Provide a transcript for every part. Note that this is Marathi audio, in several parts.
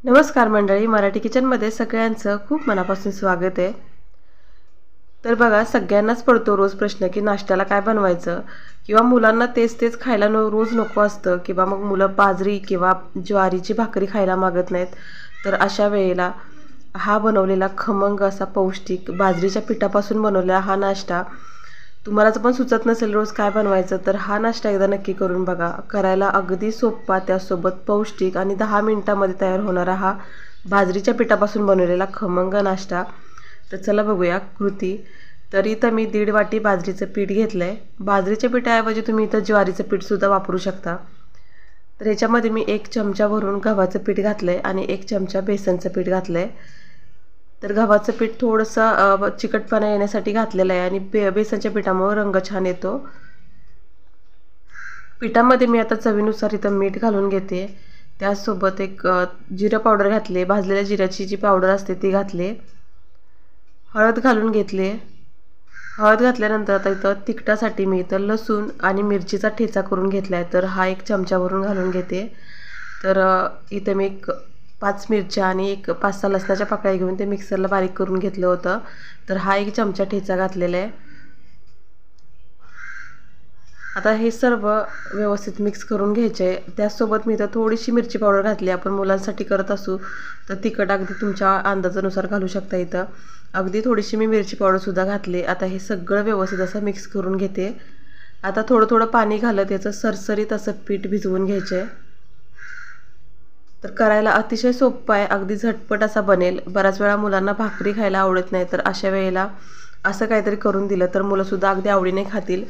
नमस्कार मंडळी, मराठी किचनमध्ये सगळ्यांचं खूप मनापासून स्वागत आहे। तर बघा, सगळ्यांनाच पडतो रोज प्रश्न की नाश्त्याला काय बनवायचं, किंवा मुलांना तेच तेच खायला रोज नको असतं, किंवा मग मुलं बाजरी किंवा ज्वारीची भाकरी खायला मागत नाहीत। तर अशा वेळेला हा बनवलेला खमंग असा पौष्टिक बाजरीच्या पिठापासून बनवलेला हा नाश्ता तुम्हालाच पण सुचत नसेल रोज काय बनवायचं, तर हा नाश्ता एकदा नक्की करून बघा। करायला अगदी सोपा, त्यासोबत पौष्टिक आणि 10 मिनिटांमध्ये तयार होणारा हा बाजरीच्या पिठापासून बनवलेला खमंग नाश्ता। तर चला बघूया कृती। तर इथं मी 1.5 वाटी बाजरीचं पीठ घेतलं आहे। बाजरीच्या पिठाऐवजी तुम्ही इथं ज्वारीचं पीठसुद्धा वापरू शकता। तर ह्याच्यामध्ये मी 1 चमचा भरून गव्हाचं पीठ घातलं आहे आणि 1 चमचा बेसनचं पीठ घातलं आहे। तर गव्हाचं पीठ थोडंसं चिकटपणा येण्यासाठी घातलेलं आहे, आणि बेसनच्या पिठामुळे रंग छान येतो। पिठामध्ये मी आता चवीनुसार इथं मीठ घालून घेते। त्यासोबत एक जिरं पावडर घातले, भाजलेल्या जिऱ्याची जी पावडर असते ती घातली, हळद घालून घेतले। हळद घातल्यानंतर आता इथं तिखटासाठी मी इथं लसूण आणि मिरचीचा ठेचा करून घेतला आहे, तर हा 1 चमचाभरून घालून घेते। तर इथं मी 5 मिरच्या आणि 5-6 लसणाच्या पाकळ्या घेऊन ते मिक्सरला बारीक करून घेतलं होतं। तर हा 1 चमचा ठेचा घातलेला आहे। आता हे सर्व व्यवस्थित मिक्स करून घ्यायचे। त्यासोबत मी इथं थोडीशी मिरची पावडर घातली। आपण मुलांसाठी करत असू तर तिखट अगदी तुमच्या अंदाजानुसार घालू शकता। इथं अगदी थोडीशी मी मिरची पावडरसुद्धा घातली। आता हे सगळं व्यवस्थित असं मिक्स करून घेते। आता थोडं थोडं पाणी घालत याचं सरसरीत असं पीठ भिजवून घ्यायचे। तर करायला अतिशय सोपं आहे, अगदी झटपट असा बनेल। बऱ्याच वेळा मुलांना भाकरी खायला आवडत नाही, तर अशा वेळेला असं काहीतरी करून दिलं तर मुलंसुद्धा अगदी आवडीने खातील।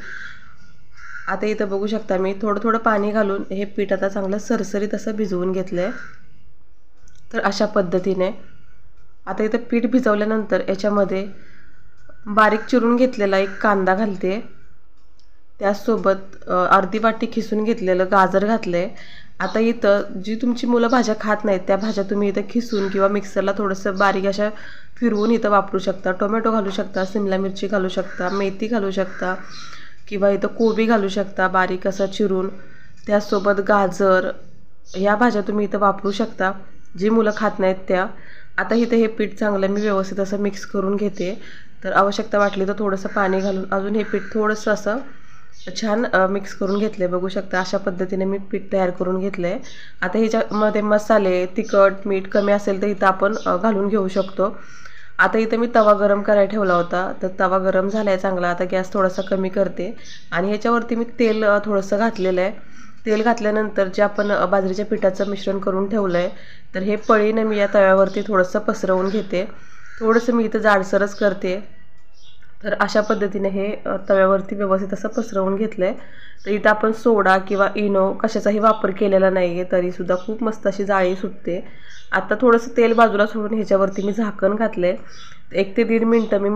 आता इथं बघू शकता मी थोडं थोडं पाणी घालून हे पीठ आता चांगलं सरसरीत असं भिजवून घेतलं आहे। तर अशा पद्धतीने आता इथं पीठ भिजवल्यानंतर याच्यामध्ये बारीक चिरून घेतलेला 1 कांदा घालते। त्यासोबत अर्धी वाटी खिसून घेतलेलं गाजर घातले। आता इथं जी तुमची मुलं भाज्या खात नाहीत त्या भाज्या तुम्ही इथं खिसून किंवा मिक्सरला थोडंसं बारीक अशा फिरवून इथं वापरू शकता। टोमॅटो घालू शकता, शिमला मिरची घालू शकता, मेथी घालू शकता, किंवा इथं कोबी घालू शकता बारीक असं चिरून। त्यासोबत गाजर, ह्या भाज्या तुम्ही इथं वापरू शकता जी मुलं खात नाहीत त्या। आता इथं हे पीठ चांगलं मी व्यवस्थित असं मिक्स करून घेते। तर आवश्यकता वाटली तर थोडंसं पाणी घालून अजून हे पीठ थोडंसं असं छान मिक्स करून घेतले। बघू शकता अशा पद्धतीने मी पीठ तयार करून घेतले। आता ह्याच्यामध्ये मसाले, तिखट, मीठ कमी असेल तर इथं आपण घालून घेऊ शकतो। आता इथं मी तवा गरम करायला ठेवला होता, तर तवा गरम झाला आहे चांगला। आता गॅस थोडासा कमी करते आणि ह्याच्यावरती मी तेल थोडंसं घातलेलं आहे। तेल घातल्यानंतर जे आपण बाजरीच्या पिठाचं मिश्रण करून ठेवलं आहे, तर हे पळीने मी या तव्यावरती थोडंसं पसरवून घेते। थोडंसं मी इथं जाडसरच करते। तर अशा पद्धतीने हे तव्यावरती व्यवस्थित असं पसरवून घेतलं आहे। तर इथं आपण सोडा किंवा इनो कशाचाही वापर केलेला नाही आहे, तरीसुद्धा खूप मस्त अशी जाळी सुटते। आता थोडंसं तेल बाजूला सोडून ह्याच्यावरती मी झाकण घातले। 1 ते 1.5 मिनटं मी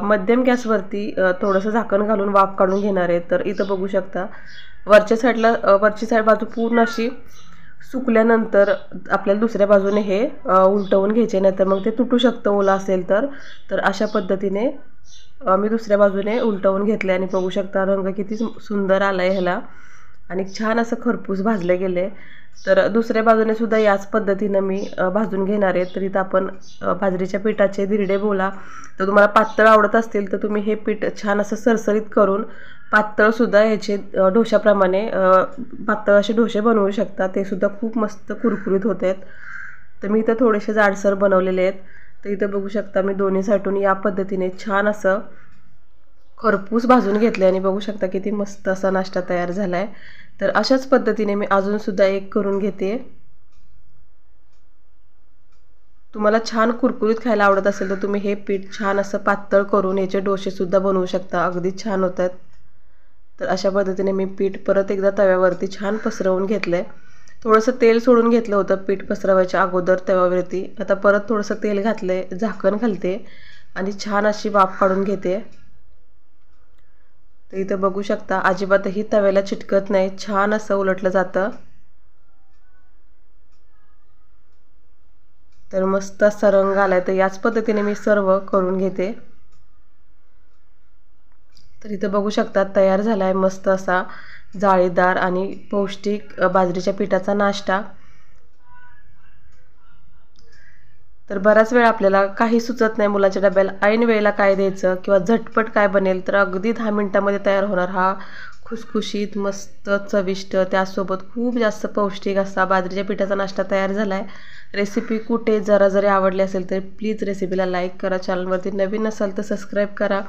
मध्यम गॅसवरती थोडंसं झाकण घालून वाफ काढून घेणार आहे। तर इथं बघू शकता वरच्या साईडला वरची साईड बाजू पूर्ण अशी सुकल्यानंतर आपल्याला दुसऱ्या बाजूने हे उलटवून घ्यायचे, नाही तर मग ते तुटू शकतं ओलं असेल तर। तर अशा पद्धतीने मी दुसऱ्या बाजूने उलटवून घेतले आणि बघू शकता रंग किती सुंदर आला आहे ह्याला, आणि छान असं खरपूस भाजले गेले। तर दुसऱ्या बाजूने सुद्धा याच पद्धतीनं मी भाजून घेणार आहे। तर इथं आपण बाजरीच्या पिठाचे धिरडे बोला, तर तुम्हाला पातळ आवडत असतील तर तुम्ही हे पीठ छान असं सरसरीत करून पातळसुद्धा ह्याचे डोशाप्रमाणे पातळ असे डोसे बनवू शकता। ते सुद्धा खूप मस्त कुरकुरीत होत आहेत। तर मी इथं थोडेसे जाडसर बनवलेले आहेत। तर इथं बघू शकता मी दोन्ही साईडून या पद्धतीने छान असं खरपूस भाजून घेतले, आणि बघू शकता किती मस्त असा नाश्ता तयार झाला आहे। तर अशाच पद्धतीने मी अजूनसुद्धा एक करून घेते। तुम्हाला छान कुरकुरीत खायला आवडत असेल तर तुम्ही हे पीठ छान असं पातळ करून याचे डोसेसुद्धा बनवू शकता, अगदी छान होतात। तर अशा पद्धतीने मी पीठ परत एकदा तव्यावरती छान पसरवून घेतलं आहे। थोडंसं तेल सोडून घेतलं होतं पीठ पसरवायच्या अगोदर तव्यावरती। आता परत थोडंसं तेल घातलं आहे, झाकण घालते आणि छान अशी वाफ काढून घेते। तर इथं बघू शकता अजिबातही तव्याला चिटकत नाही, छान असं उलटलं जातं। तर मस्त असा रंग आलाय। तर याच पद्धतीने मी सर्व करून घेते। तर इथं बघू शकता तयार झाला आहे मस्त असा जाळीदार आणि पौष्टिक बाजरीच्या पिठाचा नाश्ता। तर बराच वेळ आपल्याला काही सुचत नाही मुलांच्या डब्याला ऐन वेळेला काय द्यायचं किंवा झटपट काय बनेल, तर अगदी 10 मिनिटामध्ये तयार होणार हा खुसखुशीत मस्त चविष्ट त्यासोबत खूप जास्त पौष्टिक असा बाजरीच्या पिठाचा नाश्ता तयार झाला आहे. रेसिपी कुठे जरा जरी आवडली असेल तर प्लीज रेसिपीला लाईक करा, चॅनलवरती नवीन असाल तर सबस्क्राईब करा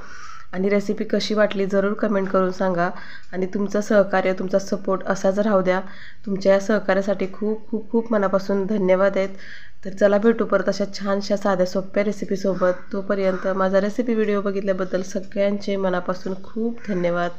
आणि रेसिपी कशी वाटली जरूर कमेंट करून सांगा. आणि तुमचं सहकार्य, तुमचा सपोर्ट असाच राहू द्या. तुमच्या या सहकार्यासाठी खूप खूप खूप मनापासून धन्यवाद आहेत. तर चला भेटू परत अशा छानशा साध्या सोप्या रेसिपीसोबत. तोपर्यंत माझा रेसिपी व्हिडिओ बघितल्याबद्दल सगळ्यांचे मनापासून खूप धन्यवाद.